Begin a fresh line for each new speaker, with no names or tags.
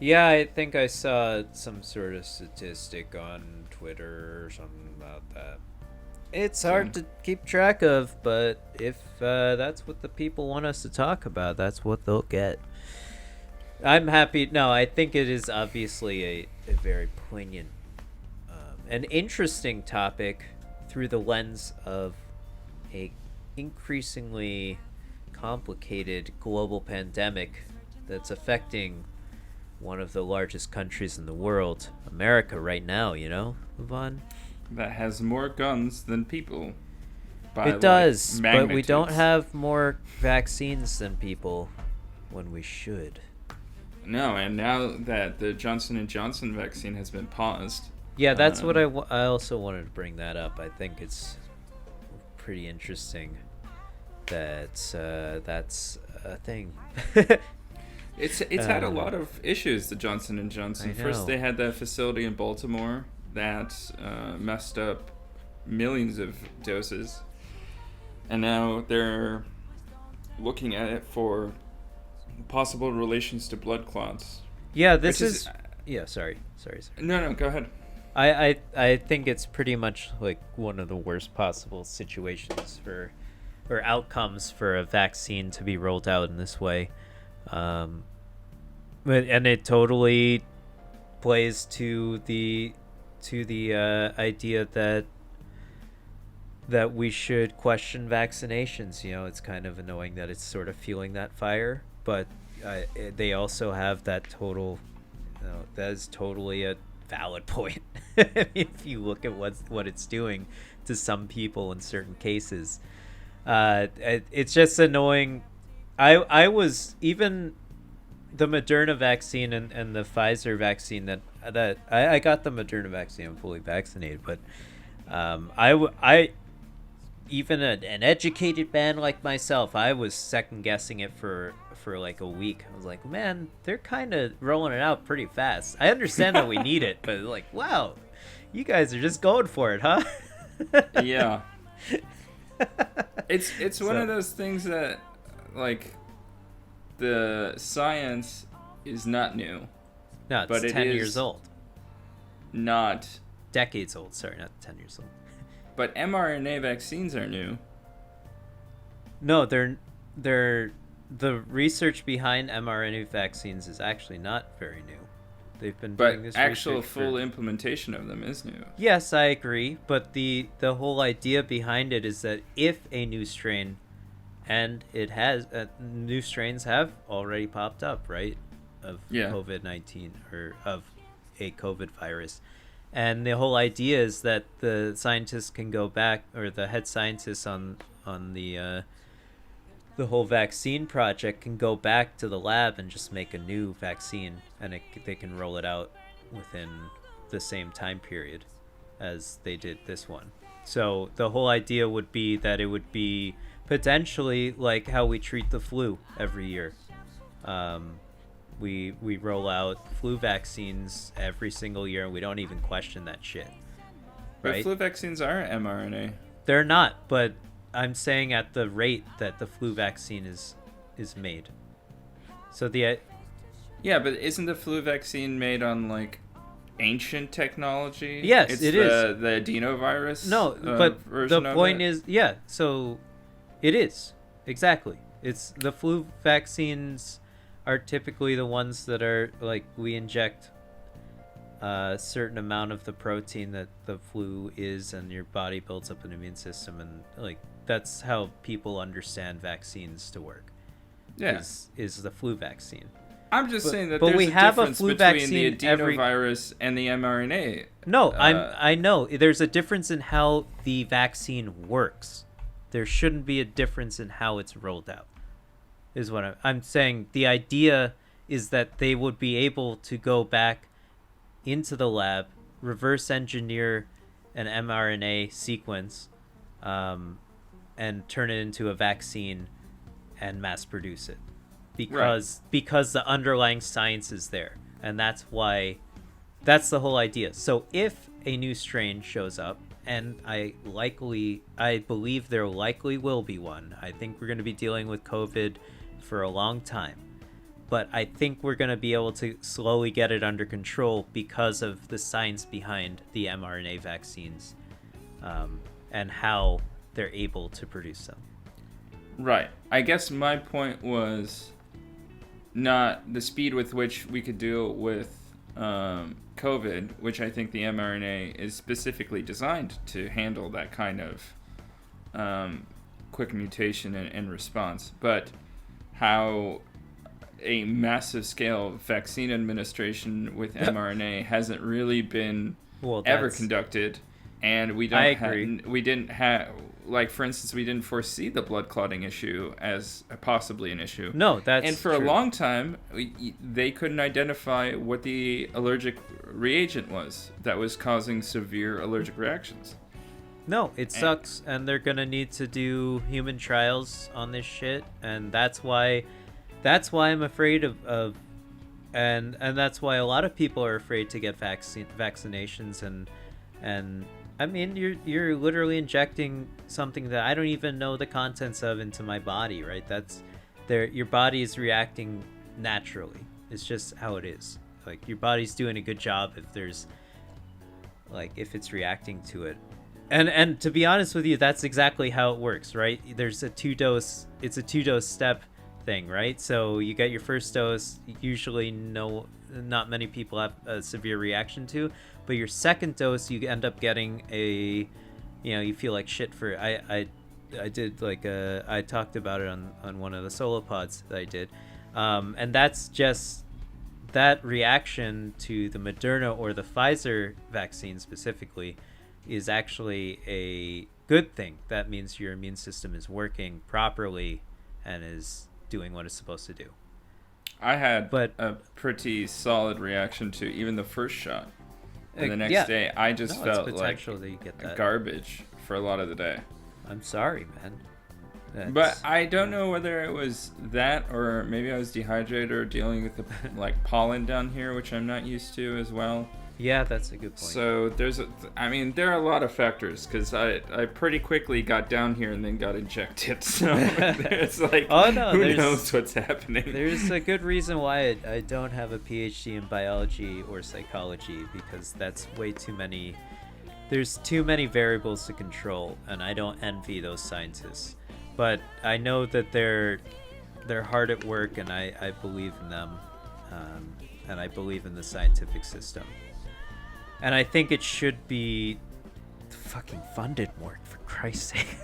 Yeah, I think I saw some sort of statistic on Twitter or something about that. It's
So
hard to keep track of, but if that's what the people want us to talk about, that's what they'll get. I'm happy. No, I think it is obviously a very poignant, an interesting topic through the lens of a increasingly complicated global pandemic that's affecting one of the largest countries in the world, America, right now, Yvonne?
that has more guns than people by
It
like
does, but we don't
magnitudes.
have more vaccines than people when we should.
No, and now that the Johnson & Johnson vaccine has been paused,
Yeah, that's what
um,
I also wanted to bring that up. I think it's pretty interesting that that's a thing.
it's had a lot of issues. The Johnson &
I
Johnson. First,
know.
they had that facility in Baltimore that messed up millions of doses, and now they're looking at it for possible relations to blood clots,
Yeah,
which
this
is
is. Yeah, sorry.
no, go ahead.
I think it's pretty much like one of the worst possible situations for or outcomes for a vaccine to be rolled out in this way. Um, and it totally plays to the idea that we should question vaccinations. It's kind of annoying that it's sort of fueling that fire, but they also have that total. That is totally a valid point. If you look at what it's doing to some people in certain cases, it's just annoying. I was even the Moderna vaccine and the Pfizer vaccine that I got the Moderna vaccine. I'm fully vaccinated, but I even an educated man like myself, I was second guessing it for like a week. I was like, man, they're kind of rolling it out pretty fast. I understand that we need it, but like, wow, you guys are just going for it, huh?
Yeah, it's one
So
of those things that like the science is not new,
no, it's
but it
10 years
is
old,
not.
decades old. Sorry, not 10 years old.
But mRNA vaccines are new.
No, they're the research behind mRNA vaccines is actually not very new. They've been doing
But
this
actual
research
full
for.
implementation of them is new.
Yes, I agree, but the whole idea behind it is that if a new strain, and it has new strains have already popped up, right, of
Yeah.
COVID-19 or of a COVID virus, and the whole idea is that the scientists can go back, or the head scientists on the whole vaccine project can go back to the lab and just make a new vaccine, and they can roll it out within the same time period as they did this one. So the whole idea would be that it would be potentially like how we treat the flu every year. Um, we roll out flu vaccines every single year, and we don't even question that shit,
But
right?
flu vaccines are mRNA.
They're not, but I'm saying at the rate that the flu vaccine is made. So the
Yeah, but isn't the flu vaccine made on like ancient technology?
yes,
It's
it is.
the adenovirus
No, but the
version of
point
it.
is, yeah. So it is exactly. It's the flu vaccines are typically the ones that are like we inject a certain amount of the protein that the flu is, and your body builds up an immune system, and like that's how people understand vaccines to work.
Yeah.
Is the flu vaccine?
I'm just
But
saying that
but
there's
we
a
have a
difference
flu
between the
vaccine every.
adenovirus and the mRNA.
No,
Uh,
I know there's a difference in how the vaccine works. There shouldn't be a difference in how it's rolled out. Is what I'm saying. The idea is that they would be able to go back into the lab, reverse engineer an mRNA sequence, um, and turn it into a vaccine and mass produce it
right.
because the underlying science is there, and that's the whole idea. So if a new strain shows up, and I believe there likely will be one. I think we're going to be dealing with COVID for a long time. but I think we're going to be able to slowly get it under control because of the science behind the mRNA vaccines, and how they're able to produce them.
Right. I guess my point was not the speed with which we could deal with COVID, which I think the mRNA is specifically designed to handle that kind of quick mutation and response, but how a massive scale vaccine administration with mRNA hasn't really been ever conducted, and we didn't have, like, for instance, we didn't foresee the blood clotting issue as possibly an issue.
No, that's
and for
true.
a long time they couldn't identify what the allergic reagent was that was causing severe allergic reactions.
No, it sucks, and they're gonna need to do human trials on this shit, and that's why I'm afraid of and that's why a lot of people are afraid to get vaccinations, and I mean, you're literally injecting something that I don't even know the contents of into my body, right? Your body is reacting naturally. It's just how it is. Like, your body's doing a good job if it's reacting to it. And to be honest with you, that's exactly how it works, right? There's it's a 2-dose step thing, right? So you get your first dose, usually not many people have a severe reaction to, but your second dose, you end up getting you feel like shit for, I did I talked about it on one of the solo pods that I did, and that's just that reaction to the Moderna or the Pfizer vaccine specifically is actually a good thing. That means your immune system is working properly and is doing what it's supposed to do.
I had a pretty solid reaction to even the first shot. And the next day, I just felt like garbage for a lot of the day.
I'm sorry, man.
But I don't know whether it was that, or maybe I was dehydrated or dealing with the pollen down here, which I'm not used to as well.
Yeah, that's a good point.
So there are a lot of factors, because I pretty quickly got down here and then got injected. So it's like, who knows what's happening?
There's a good reason why I don't have a PhD in biology or psychology, because that's way too many. There's too many variables to control, and I don't envy those scientists. But I know that they're hard at work, and I believe in them, and I believe in the scientific system. And I think it should be fucking funded more, for Christ's sake.